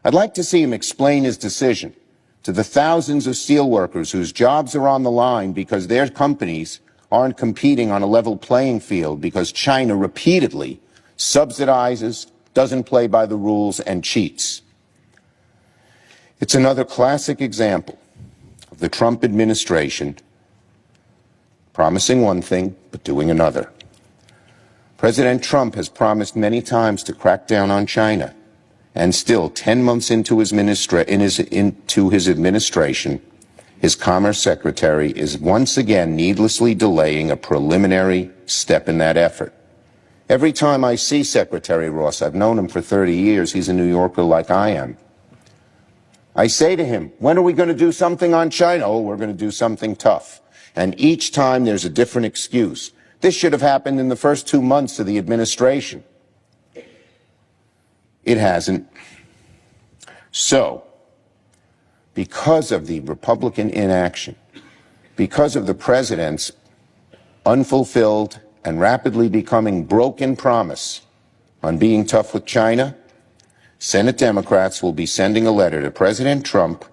I'd like to see him explain his decision to the thousands of steelworkers whose jobs are on the line because their companies aren't competing on a level playing field because China repeatedly subsidizes, doesn't play by the rules, and cheats. It's another classic example of the Trump administration promising one thing but doing another. President Trump has promised many times to crack down on China, and still 10 months into his administration, his Commerce Secretary is once again needlessly delaying a preliminary step in that effort. Every time I see Secretary Ross, I've known him for 30 years, he's a New Yorker like I am, I say to him, when are we going to do something on China? Oh, we're going to do something tough. And each time there's a different excuse. This should have happened in the first 2 months of the administration. It hasn't. So, because of the Republican inaction, because of the president's unfulfilled and rapidly becoming broken promise on being tough with China, Senate Democrats will be sending a letter to President Trump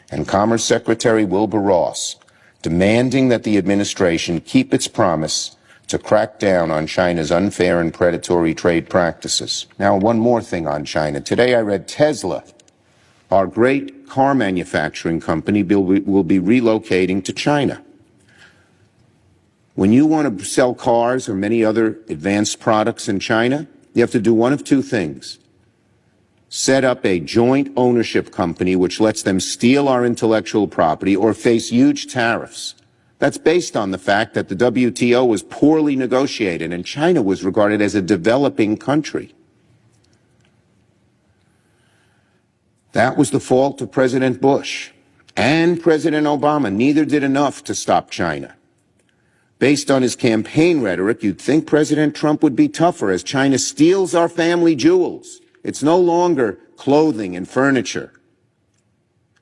and Commerce Secretary Wilbur Ross demanding that the administration keep its promise to crack down on China's unfair and predatory trade practices. Now, one more thing on China. Today I read Tesla, our great car manufacturing company, will be relocating to China. When you want to sell cars or many other advanced products in China, you have to do one of two things. Set up a joint ownership company which lets them steal our intellectual property or face huge tariffs. That's based on the fact that the WTO was poorly negotiated and China was regarded as a developing country. That was the fault of President Bush and President Obama. Neither did enough to stop China. Based on his campaign rhetoric, you'd think President Trump would be tougher as China steals our family jewels. It's no longer clothing and furniture.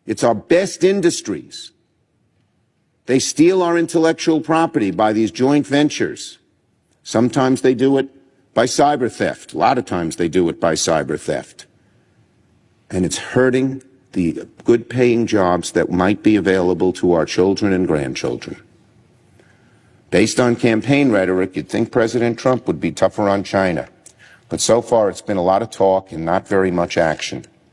It's our best industries. They steal our intellectual property by these joint ventures. Sometimes they do it by cyber theft. A lot of times they do it by cyber theft. And it's hurting the good-paying jobs that might be available to our children and grandchildren. Based on campaign rhetoric, you'd think President Trump would be tougher on China. But so far, it's been a lot of talk and not very much action.